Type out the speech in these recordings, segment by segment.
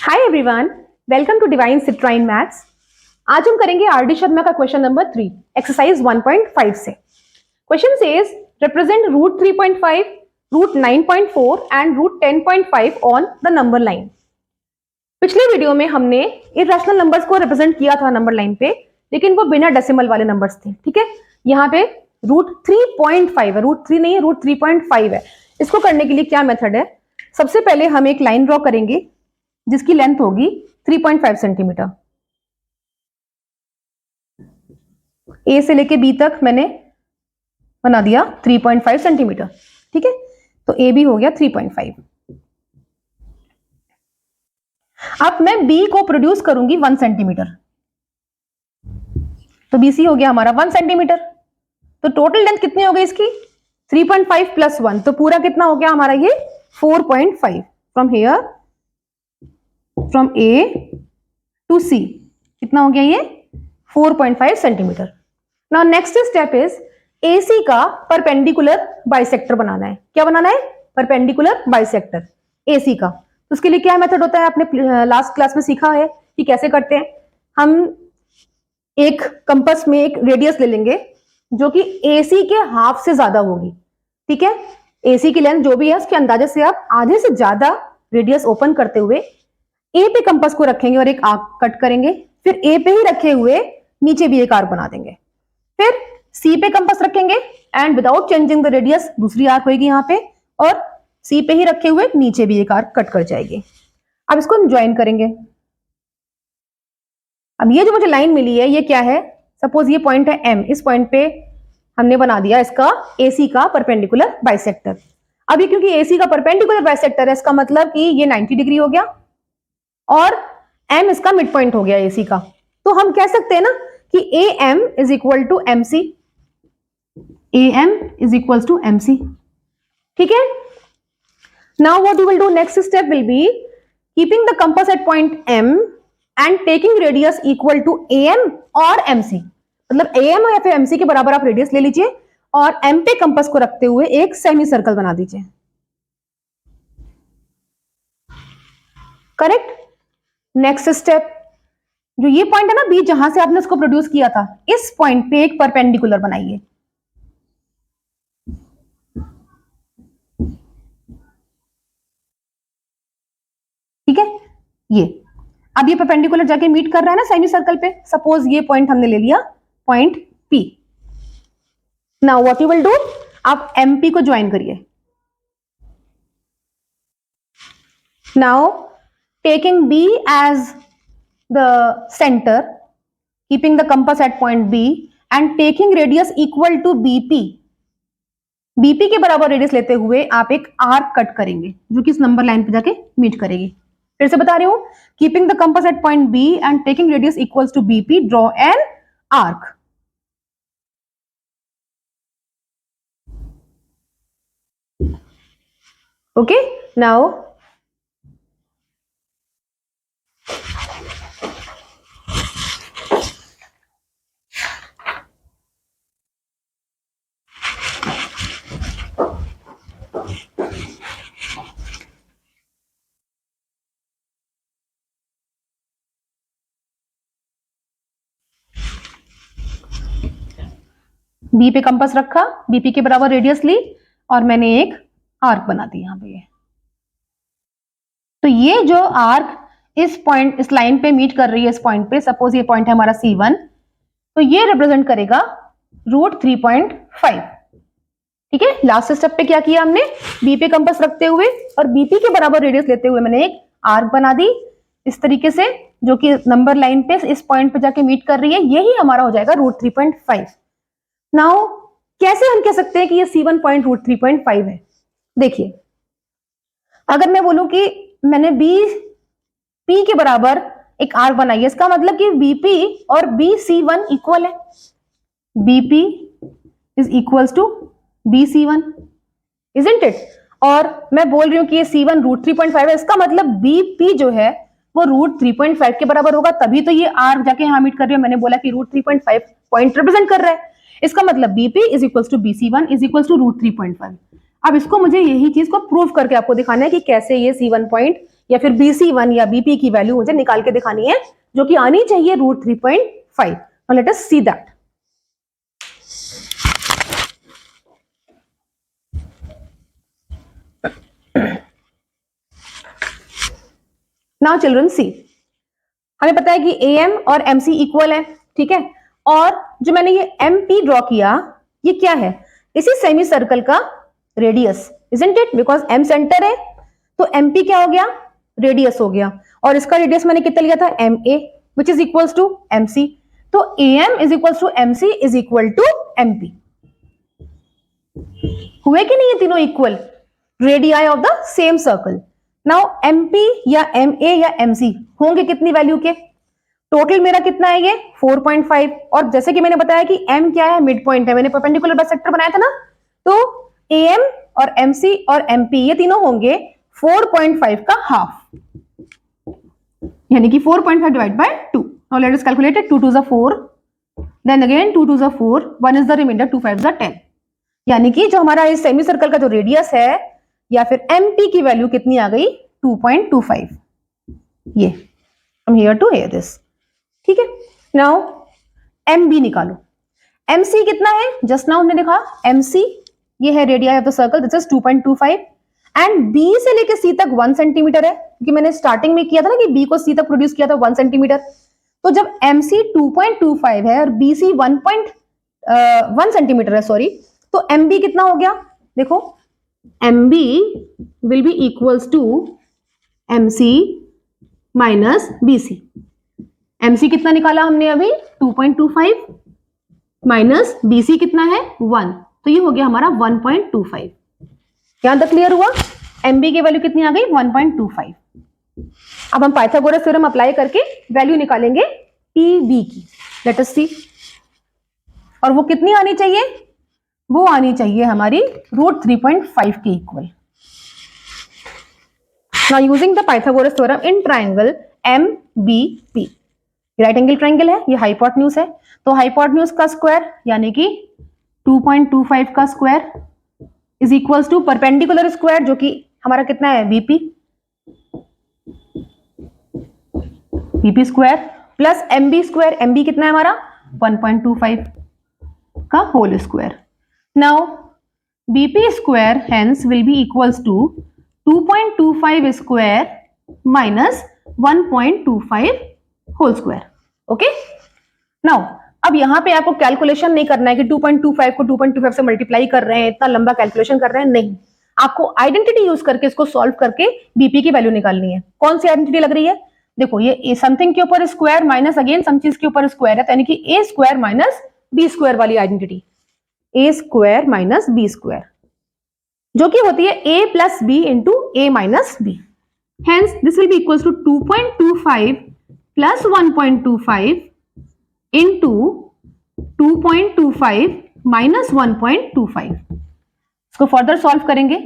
Hi everyone, welcome to Divine Citrine maths. आज हम करेंगे आर.डी. शर्मा का क्वेश्चन नंबर 3 एक्सरसाइज 1.5 से। Question says represent root 3.5, root 9.4 and root 10.5 on the number line. पिछले video में हमने इर्रेशनल नंबर्स को रिप्रेजेंट किया था नंबर लाइन पे, लेकिन वो बिना डेसिमल वाले नंबर्स थे। ठीक है, यहाँ पे रूट 3.5 है, रूट 3 नहीं है, रूट 3.5 है। इसको करने के लिए क्या मेथड है? सबसे पहले हम एक लाइन ड्रॉ करेंगे जिसकी लेंथ होगी 3.5 सेंटीमीटर। ए से लेके बी तक मैंने बना दिया 3.5 सेंटीमीटर। ठीक है, तो ए भी हो गया 3.5। अब मैं बी को प्रोड्यूस करूंगी 1 सेंटीमीटर, तो बीसी हो गया हमारा 1 सेंटीमीटर। तो टोटल लेंथ कितनी हो गई इसकी? 3.5 प्लस 1, तो पूरा कितना हो गया हमारा ये 4.5 from here from A to C. कितना हो गया ये? 4.5 centimetre. Now next step is AC का परपेंडिकुलर बाइसेक्टर बनाना है। क्या बनाना है? परपेंडिकुलर बाइसेक्टर AC का। तो उसके लिए क्या मेथड होता है? आपने लास्ट क्लास में सीखा है कि कैसे करते हैं। हम एक कंपास में एक रेडियस ले लेंगे जो कि AC के हाफ से ज्यादा होगी। ठीक है, AC की लेंथ जो भी है उसके अंदाजे से आप आधे से ज्यादा रेडियस ओपन करते हुए ए पे कंपास को रखेंगे और एक आर्क कट करेंगे। फिर ए पे ही रखे हुए नीचे भी एक आर्क बना देंगे। फिर सी पे कंपास रखेंगे and without changing the radius दूसरी आर्क होगी यहाँ पे, और सी पे ही रखे हुए नीचे भी एक आर्क कट कर जाएगी। अब इसको हम ज्वाइन करेंगे। अब ये जो मुझे लाइन मिली है ये क्या है? सपोज ये पॉइंट है M, इस पॉइंट पे हमने बना दिया इसका AC का परपेंडिकुलर बाइसेक्टर। अब ये क्योंकि AC का परपेंडिकुलर बाइसेक्टर है, इसका मतलब कि ये 90 डिग्री हो गया और M इसका मिड पॉइंट हो गया AC का। तो हम कह सकते हैं ना कि AM is equal to MC। AM is equal to MC। ठीक है, now what you will do, next step will be keeping the compass at point M and taking radius equal to AM और MC। मतलब AM या फिर MC के बराबर आप radius ले लीजिए और M पे कंपास को रखते हुए एक सेमी सर्कल बना दीजिए। करेक्ट। नेक्स्ट स्टेप, जो ये पॉइंट है ना बी, जहां से आपने उसको प्रोड्यूस किया था, इस पॉइंट पे एक परपेंडिकुलर बनाइए। ठीक है, ये अब ये परपेंडिकुलर जाके मीट कर रहा है ना सेमी सर्कल पे। सपोज ये पॉइंट हमने ले लिया point P। Now what you will do, आप MP को ज्वाइन करिए। Now taking B as the center, keeping the compass at point B and taking radius equal to BP। BP के बराबर रेडियस लेते हुए आप एक आर्क कट करेंगे जो कि इस नंबर लाइन पे जाके मीट करेगी। फिर से बता रही हूं, keeping the compass at point B and taking radius equals to BP, draw an arc. Okay, now B पे कंपास रखा, बीपी के बराबर रेडियस ली और मैंने एक आर्क बना दी यहां पे। तो ये जो आर्क इस पॉइंट, इस लाइन पे मीट कर रही है, इस पॉइंट पे, सपोज ये पॉइंट है हमारा C1, तो ये रिप्रेजेंट करेगा रूट 3.5। ठीक है, लास्ट स्टेप पे क्या किया हमने? बी पे कंपास रखते हुए और बीपी के बराबर रेडियस लेते हुए मैंने एक आर्क बना दी इस तरीके से, जो कि नंबर लाइन पे इस पॉइंट पे जाके मीट कर रही है। यही हमारा हो जाएगा रूट 3.5। नाउ कैसे हम कह सकते हैं कि ये C1 पॉइंट रूट 3.5 है? देखिए, अगर मैं बोलूं कि मैंने BP के बराबर एक आर्क बनाई है, इसका मतलब कि BP और BC1 इक्वल है। BP is equals to BC1, isn't it? और मैं बोल रही हूं कि ये C1 रूट 3.5 है, इसका मतलब BP जो है वो रूट 3.5 के बराबर होगा, तभी तो ये आर्क जाके यहां मीट कर रही है। मैंने बोला कि रूट 3.5 पॉइंट रिप्रेजेंट कर रहा है, इसका मतलब BP is equals to BC1 is equals to root 3.5। अब इसको मुझे यही चीज को प्रूव करके आपको दिखाना है कि कैसे ये C1 पॉइंट या फिर BC1 या BP की वैल्यू मुझे निकाल के दिखानी है, जो कि आनी चाहिए √3.5. Now let us see that. Now children see, हमें पता है कि AM और MC इक्वल है, ठीक है, और जो मैंने ये MP ड्रॉ किया, ये क्या है? इसी सेमी सर्कल का radius, isn't it? Because M centre है, तो MP क्या हो गया? रेडियस हो गया, और इसका रेडियस मैंने कितना लिया था? MA, which is equals to MC. तो AM is equals to MC is equal to MP. हुए कि नहीं ये तीनों equal? Radii of the same circle. Now MP या MA या MC होंगे कितनी वैल्यू के? टोटल मेरा कितना है ये? 4.5. और जैसे कि मैंने बताया कि M क्या है? मिड पॉइंट है. मैंने परपेंडिकुलर बाइसेक्टर बनाया था ना, तो AM और MC और MP ये तीनों होंगे 4.5 का हाफ, यानी कि 4.5 divide by 2. Now let us calculate it. 2 2 is 4, then again 2 2 is 4, 1 is the remainder, 2 5 is 10. यानी कि जो हमारा इस सेमी सर्कल का जो रेडियस है या फिर MP की वैल्यू कितनी आ गई? 2.25. ये from here to here this, ठीक है. नाउ MB निकालो. MC कितना है? जस्ट नाउ हमने देखा MC ये है radii of the circle, this is 2.25, and B से लेके C तक 1 सेंटीमीटर है, क्योंकि मैंने स्टार्टिंग में किया था ना कि B को C तक प्रोड्यूस किया था 1 सेंटीमीटर. तो जब MC 2.25 है और BC 1 सेंटीमीटर है, सॉरी, तो MB कितना हो गया? देखो, MB will be equals to MC minus BC. MC कितना निकाला हमने अभी? 2.25 माइनस BC कितना है? 1. तो ये हो गया हमारा 1.25. यहां तक क्लियर हुआ? MB की वैल्यू कितनी आ गई? 1.25. अब हम पाइथागोरस थ्योरम अप्लाई करके वैल्यू निकालेंगे PB की. लेट अस सी. और वो कितनी आनी चाहिए? वो आनी चाहिए हमारी √3.5 के equal. Now using the Pythagoras theorem in triangle MBP. Right angle triangle है, ये हाइपोटेन्यूज है, तो हाइपोटेन्यूज का स्क्वायर यानी कि 2.25 का square is equals to perpendicular square, जो कि हमारा कितना है? BP square plus MB square. MB कितना है हमारा? 1.25 का whole square. Now BP square hence will be equals to 2.25 square minus 1.25 whole square. Okay. Now अब यहां पे आपको कैलकुलेशन नहीं करना है कि 2.25 को 2.25 से मल्टीप्लाई कर रहे हैं, इतना लंबा कैलकुलेशन कर रहे हैं, नहीं. आपको आइडेंटिटी यूज करके इसको सॉल्व करके BP की वैल्यू निकालनी है. कौन सी आइडेंटिटी लग रही है? देखो, ये समथिंग के ऊपर स्क्वायर माइनस अगेन सम चीज के ऊपर स्क्वायर है, यानी कि A square minus B square वाली identity. A square minus B square, जो कि होती है A plus B into A minus B. Hence this will be equals to 2.25 plus 1.25 into 2.25 minus 1.25. इसको फर्दर सॉल्व करेंगे.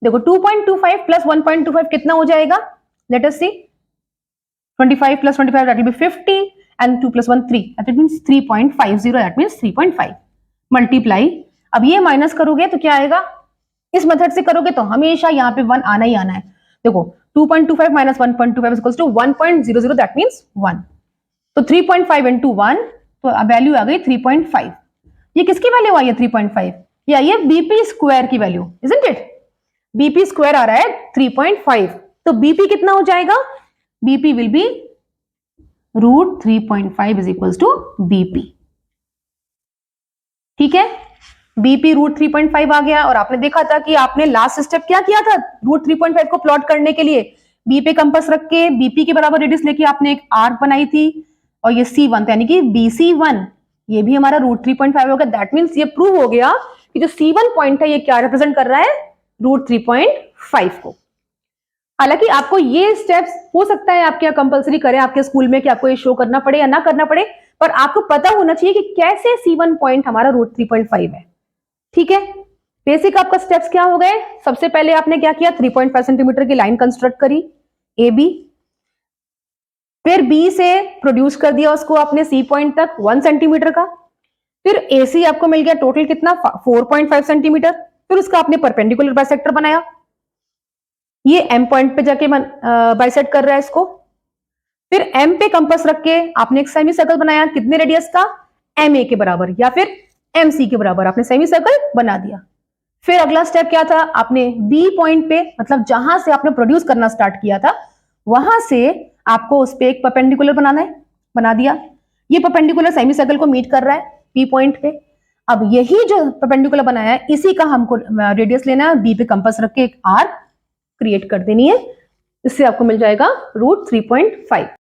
देखो, 2.25 प्लस 1.25 कितना हो जाएगा? Let us see. 25 plus 25 that will be 50 and 2 plus 1 3, that means 3.50, that means 3.5 multiply. अब ये minus करोगे तो क्या आएगा? इस मेथड से करोगे तो हमेशा यहाँ पे 1 आना ही आना है. देखो, 2.25 minus 1.25 is equals to 1.00, that means 1. तो 3.5 into 1, तो वैल्यू आ गई 3.5. ये किसकी वैल्यू आई है? 3.5. या ये BP स्क्वायर की value, isn't it? BP square आ रहा है 3.5. तो BP कितना हो जाएगा? BP will be √3.5 is equals to BP. ठीक है, BP √3.5 आ गया. और आपने देखा था कि आपने लास्ट स्टेप क्या किया था? √3.5 को प्लॉट करने के लिए B पे कंपास रख के BP के बराबर रेडियस लेके आपने एक आर्क बनाई थी, और ये C1 था, यानी कि BC1 ये भी हमारा √3.5 होगा. दैट मीन्स ये प्रूव हो गया कि जो C1 पॉइंट है ये क्या रिप्रेजेंट कर रहा है? √3.5 को. हालांकि आपको ये स्टेप्स हो सकता है आपके कंपलसरी करें आपके स्कूल में कि आपको ये शो करना पड़े या ना करना पड़े, पर आपको पता होना चाहिए कि कैसे C1 पॉइंट हमारा √3.5 है. ठीक है, बेसिक आपका स्टेप्स क्या हो गए? सबसे पहले आपने क्या किया? 3.5 सेंटीमीटर की लाइन कंस्ट्रक्ट करी AB, फिर B से प्रोड्यूस कर दिया उसको आपने C पॉइंट तक 1 सेंटीमीटर का, फिर AC आपको मिल गया टोटल कितना? 4.5 सेंटीमीटर. फिर उसका आपने परपेंडिकुलर बाइसेक्टर बनाया. ये एम पॉइंट पे जाके बाइसेक्ट कर रहा है इसको। फिर एम पे कंपास रख के आपने एक सेमी सर्कल बनाया, कितने रेडियस का, एम ए के बराबर या फिर एम सी के बराबर आपने सेमी सर्कल बना दिया। फिर अगला स्टेप क्या था, आपने बी पॉइंट पे, मतलब जहां से आपने प्रोड्यूस करना स्टार्ट किया था वहां से आपको उस पे एक परपेंडिकुलर बनाना है, बना दिया। ये परपेंडिकुलर सेमी सर्कल को मीट कर रहा है बी पॉइंट पे। अब यही जो परपेंडिकुलर बनाया है इसी का हमको रेडियस लेना है, बी पे कंपास रख के एक आर्क क्रिएट कर देनी है। इससे आपको मिल जाएगा √3.5।